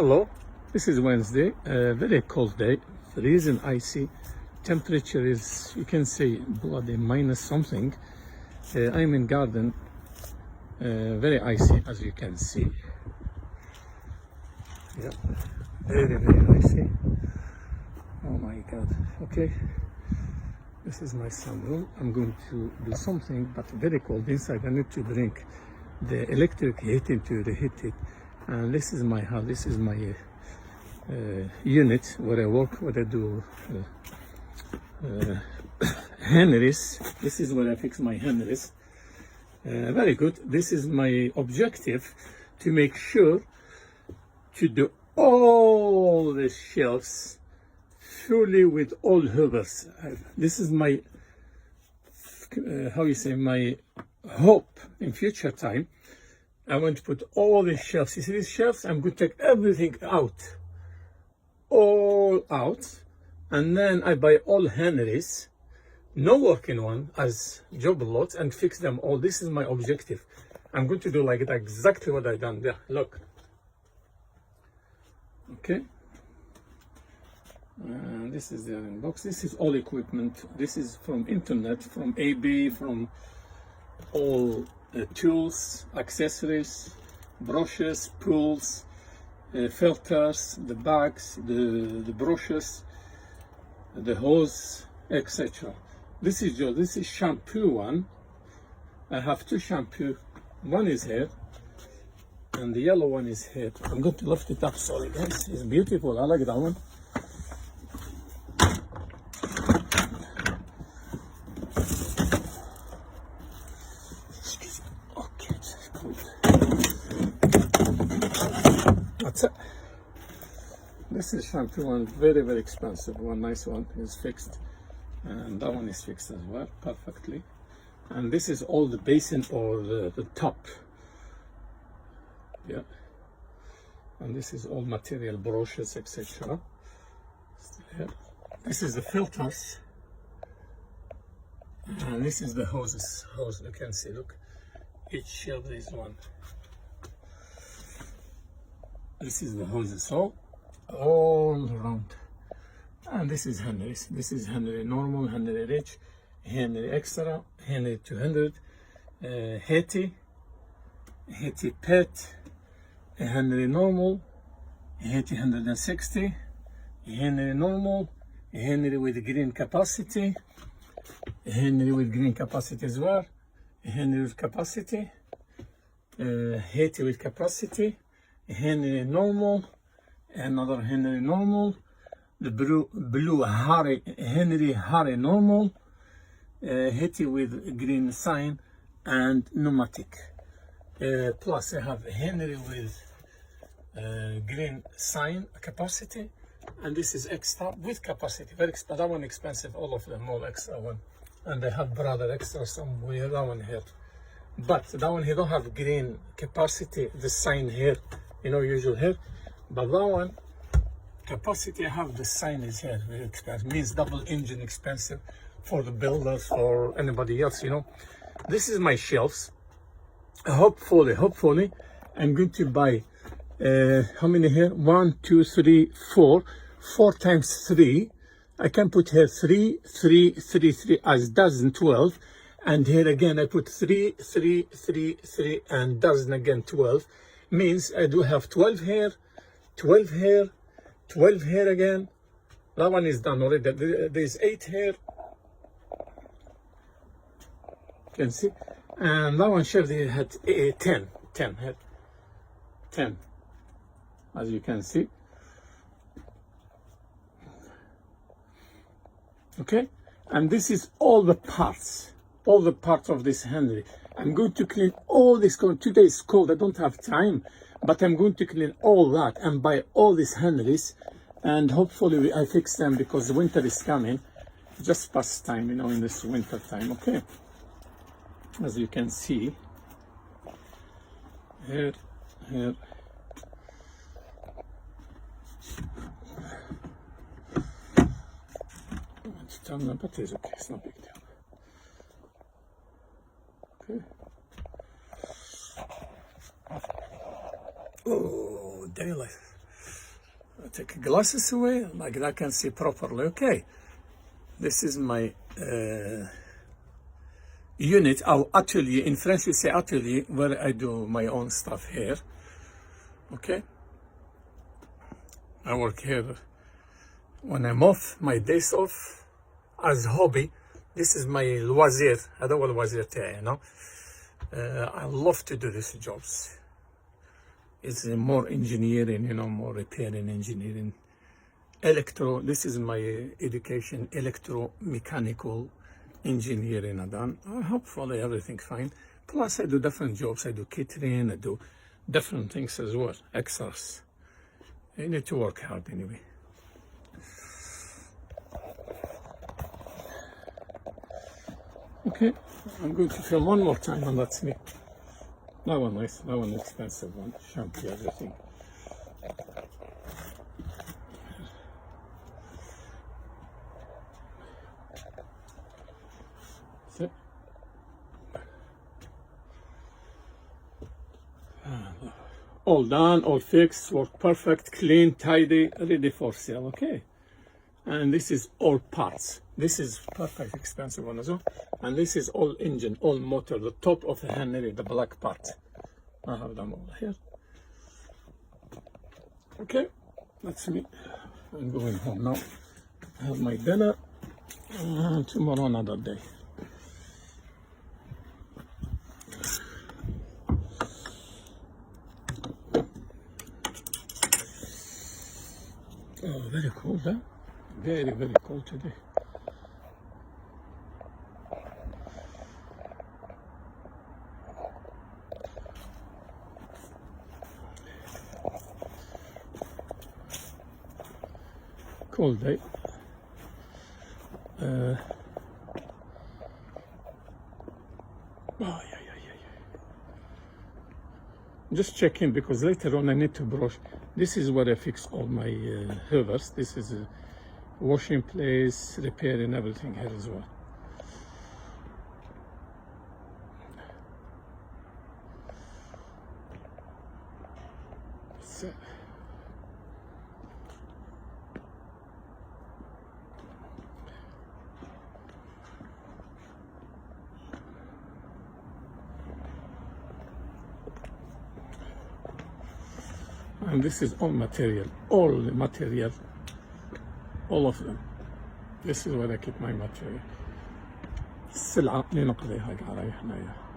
Hello, this is Wednesday, a very cold day, freezing icy. Temperature is, you can say, bloody minus something. I'm in garden, very icy as you can see. Yeah, very icy. Oh my god. Okay, this is my sunroom. I'm going to do something, but very cold inside. I need to bring the electric heating to reheat it. And this is my house. This is my unit where I work, where I do Henry's. This is where I fix my Henry's. Very good. This is my objective, to make sure to do all the shelves fully with all hoovers. This is my how you say, my hope in future time. I want to put all the shelves. You see these shelves? I'm going to take everything out, all out, and then I buy all Henry's, no working one, as job lots, and fix them all. This is my objective. I'm going to do like that, exactly what I done there. Look. Okay. This is the iron box. This is all equipment. This is from internet, from AB, from all tools, accessories, brushes, pools, filters, the bags, the brushes, the hose, etc. This is shampoo one. I have two shampoo. One is here, and the yellow one is here. I'm going to lift it up. Sorry guys, it's beautiful. I like that one. That's it. This is shampoo one, very expensive one. Nice one is fixed, and that one is fixed as well, perfectly. And this is all the basin, or the top. Yeah. And this is all material, brushes, etc. This is the filters, and this is the hoses. Hose, you can see. Look, each shelf is one. This is the hoses, so all around. And this is Henry's. This is Henry normal, Henry rich, Henry extra, Henry 200, Haiti pet, Henry normal, Haiti 160, Henry normal, Henry with green capacity, Henry with green capacity as well, Henry with capacity, Haiti with capacity, Henry normal, another Henry normal, the blue Henry normal, Haiti with green sign, and pneumatic. Plus I have Henry with green sign capacity, and this is extra with capacity. Very expensive. That one expensive. All of them, all extra one. And I have brother extra somewhere. That one here, but that one here don't have green capacity. The sign here. You know, usual here, but that one capacity, I have the sign is here, very expensive. Means double engine, expensive for the builders or anybody else, you know. This is my shelves. Hopefully I'm going to buy how many here? 1 2 3 4 times 3. I can put here 3 as dozen, 12, and here again I put 3 and dozen again, 12. Means I do have 12 here, 12 here, 12 here again. That one is done already. There's 8 here. You can see. And that one shelf they had 10 here. 10, as you can see. Okay, and this is all the parts of this Henry. I'm going to clean all this. Today is cold, I don't have time, but I'm going to clean all that and buy all these Henrys, and hopefully I fix them, because the winter is coming. Just past time, you know, in this winter time. Okay, as you can see here. It's turn, but it's okay, it's not big deal. Okay. Oh, daily life. take glasses away, like that I can see properly. Okay, this is my unit, our atelier. In French we say atelier, where I do my own stuff here. Okay, I work here when I'm off, my days off, as hobby. This is my loisir. هذا هو الوزير تاعي, you know. I love to do these jobs. It's more engineering, you know, more repairing, engineering. This is my education, electromechanical engineering. Hopefully everything fine. Plus I do different jobs. I do catering, I do different things as well, extras. You need to work hard anyway. Okay, I'm going to film one more time and that's me. That one nice, that one expensive one, shampoo, everything. That's it. All done, all fixed, work perfect, clean, tidy, ready for sale, okay? And this is all parts. This is perfect, expensive one as well. And this is all engine, all motor, the top of the Henry, the black part. I have them all here. Okay, that's me. I'm going home now. I have my dinner. And tomorrow another day. Oh, very cold, huh? Very, very cold today. Cold day. Just check in because later on I need to brush. This is where I fix all my hoovers. This is a washing place, repairing everything here as well. So, and this is all material, all the material, all of them. This is where I keep my material. السلعة اللي نقضيها قاعدة هنايا.